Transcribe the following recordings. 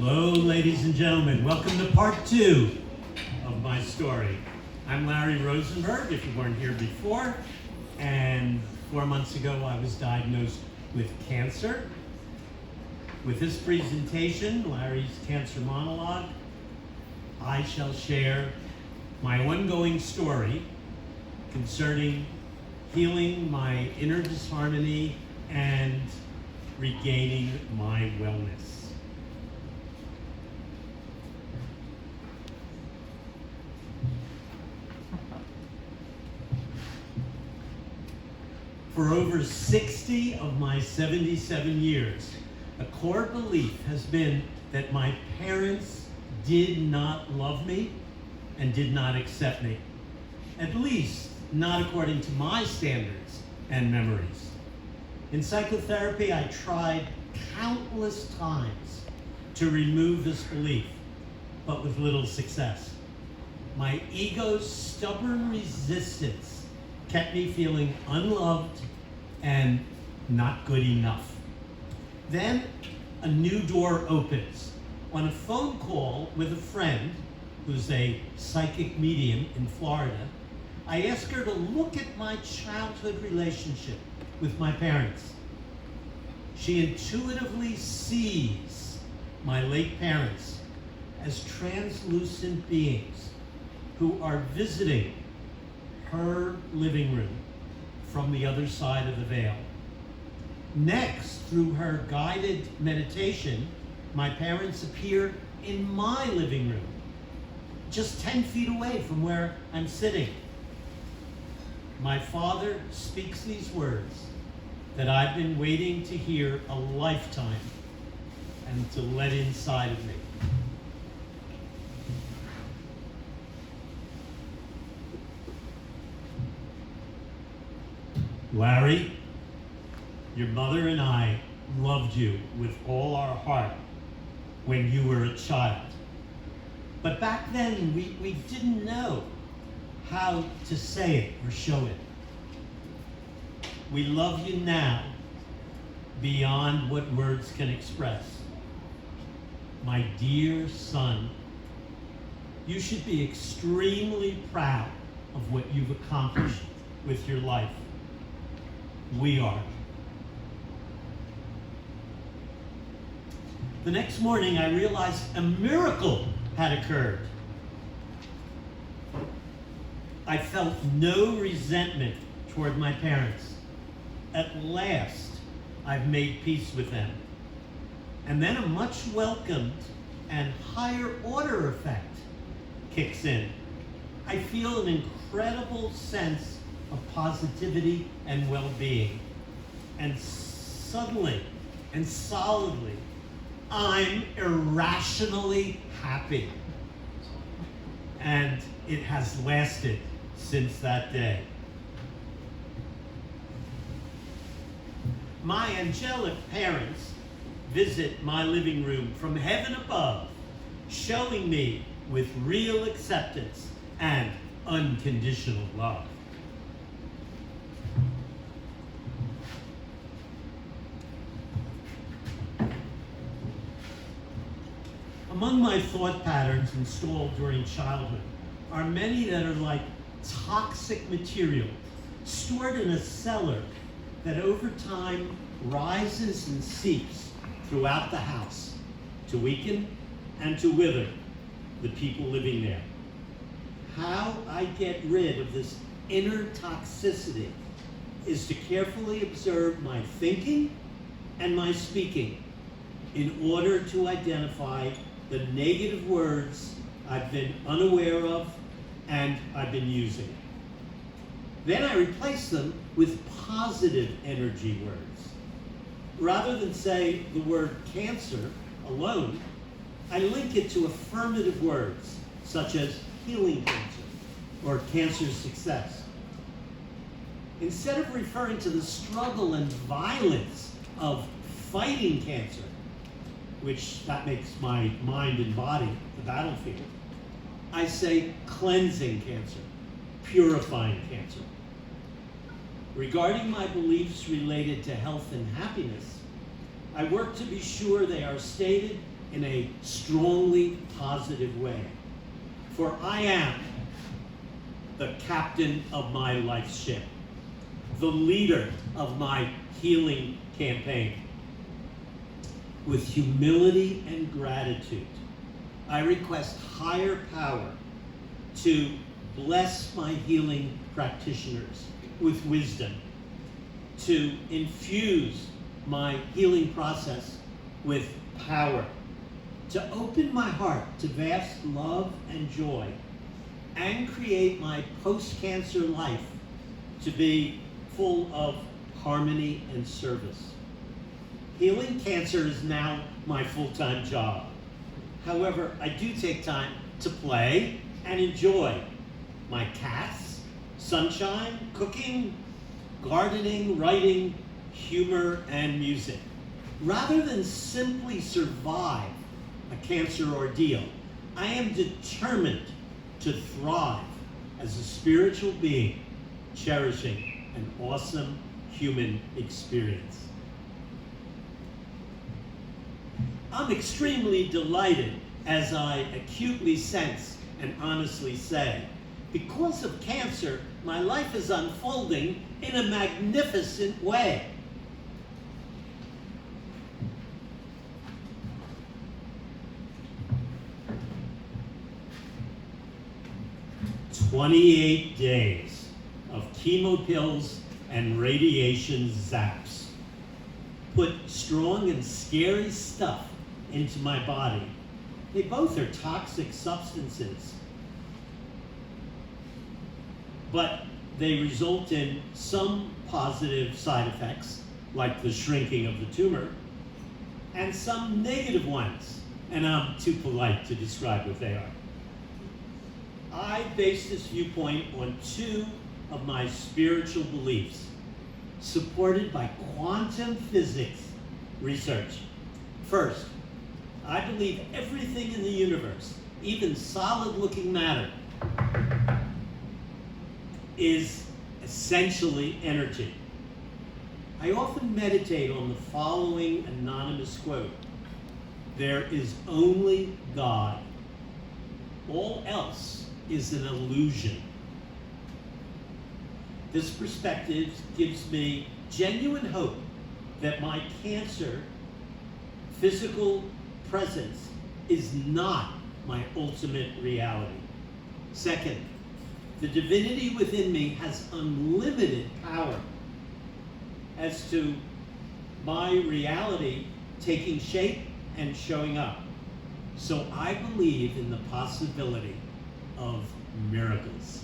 Hello, ladies and gentlemen. Welcome to part 2 of my story. I'm Larry Rosenberg, if you weren't here before, and 4 months ago I was diagnosed with cancer. With this presentation, Larry's Cancer Monologue, I shall share my ongoing story concerning healing my inner disharmony and regaining my wellness. For over 60 of my 77 years, a core belief has been that my parents did not love me and did not accept me, at least not according to my standards and memories. In psychotherapy, I tried countless times to remove this belief, but with little success. My ego's stubborn resistance kept me feeling unloved and not good enough. Then a new door opens. On a phone call with a friend who's a psychic medium in Florida, I asked her to look at my childhood relationship with my parents. She intuitively sees my late parents as translucent beings who are visiting her living room from the other side of the veil. Next, through her guided meditation, my parents appear in my living room, just 10 feet away from where I'm sitting. My father speaks these words that I've been waiting to hear a lifetime and to let inside of me. Larry, your mother and I loved you with all our heart when you were a child. But back then, we didn't know how to say it or show it. We love you now beyond what words can express. My dear son, you should be extremely proud of what you've accomplished with your life. We are. The next morning, I realized a miracle had occurred. I felt no resentment toward my parents. At last, I've made peace with them. And then a much welcomed and higher order effect kicks in. I feel an incredible sense of positivity and well-being. And suddenly and solidly, I'm irrationally happy. And it has lasted since that day. My angelic parents visit my living room from heaven above, showing me with real acceptance and unconditional love. Among my thought patterns installed during childhood are many that are like toxic material stored in a cellar that over time rises and seeps throughout the house to weaken and to wither the people living there. How I get rid of this inner toxicity is to carefully observe my thinking and my speaking in order to identify the negative words I've been unaware of and I've been using. Then I replace them with positive energy words. Rather than say the word cancer alone, I link it to affirmative words such as healing cancer or cancer success. Instead of referring to the struggle and violence of fighting cancer, which that makes my mind and body the battlefield, I say cleansing cancer, purifying cancer. Regarding my beliefs related to health and happiness, I work to be sure they are stated in a strongly positive way. For I am the captain of my life's ship, the leader of my healing campaign. With humility and gratitude, I request higher power to bless my healing practitioners with wisdom, to infuse my healing process with power, to open my heart to vast love and joy, and create my post-cancer life to be full of harmony and service. Healing cancer is now my full-time job. However, I do take time to play and enjoy my cats, sunshine, cooking, gardening, writing, humor, and music. Rather than simply survive a cancer ordeal, I am determined to thrive as a spiritual being, cherishing an awesome human experience. I'm extremely delighted, as I acutely sense and honestly say, because of cancer, my life is unfolding in a magnificent way. "28 days of chemo pills and radiation zaps put strong and scary stuff into my body. They both are toxic substances, but they result in some positive side effects, like the shrinking of the tumor, and some negative ones, and I'm too polite to describe what they are. I base this viewpoint on two of my spiritual beliefs, supported by quantum physics research. First, I believe everything in the universe, even solid-looking matter, is essentially energy. I often meditate on the following anonymous quote: "There is only God. All else is an illusion." This perspective gives me genuine hope that my cancer physical presence is not my ultimate reality. Second, the divinity within me has unlimited power as to my reality taking shape and showing up. So I believe in the possibility of miracles.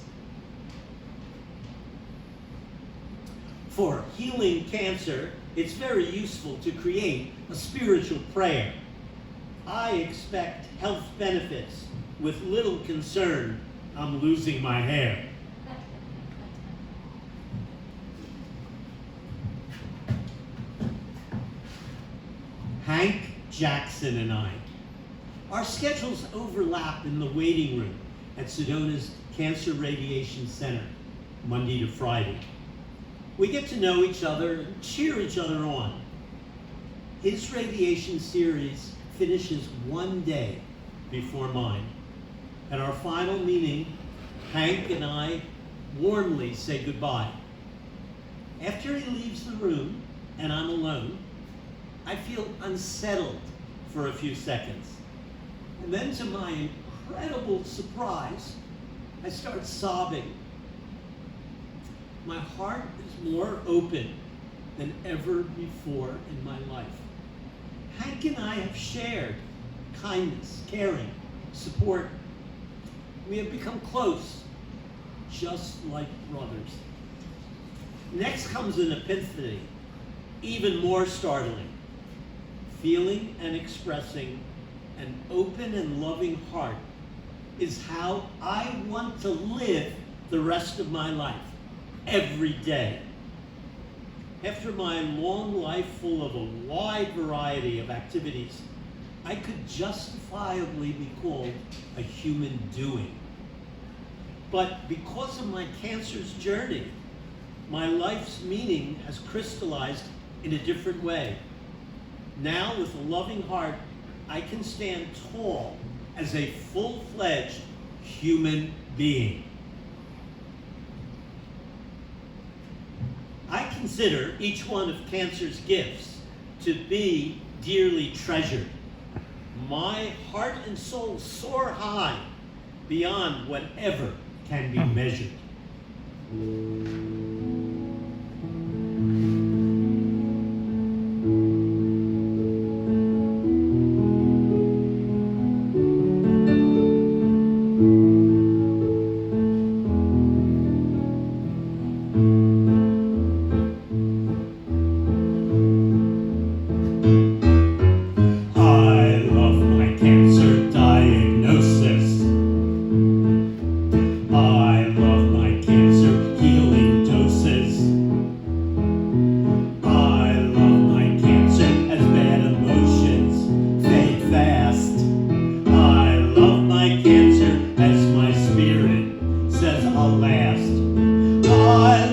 For healing cancer, it's very useful to create a spiritual prayer. I expect health benefits with little concern I'm losing my hair. Hank, Jackson, and I. Our schedules overlap in the waiting room at Sedona's Cancer Radiation Center, Monday to Friday. We get to know each other and cheer each other on. His radiation series finishes one day before mine. At our final meeting, Hank and I warmly say goodbye. After he leaves the room and I'm alone, I feel unsettled for a few seconds. And then, to my incredible surprise, I start sobbing. My heart is more open than ever before in my life. Hank and I have shared kindness, caring, support. We have become close, just like brothers. Next comes an epiphany, even more startling. Feeling and expressing an open and loving heart is how I want to live the rest of my life, every day. After my long life full of a wide variety of activities, I could justifiably be called a human doing. But because of my cancer's journey, my life's meaning has crystallized in a different way. Now, with a loving heart I can stand tall as a full-fledged human being. I consider each one of Cancer's gifts to be dearly treasured. My heart and soul soar high beyond whatever can be measured. I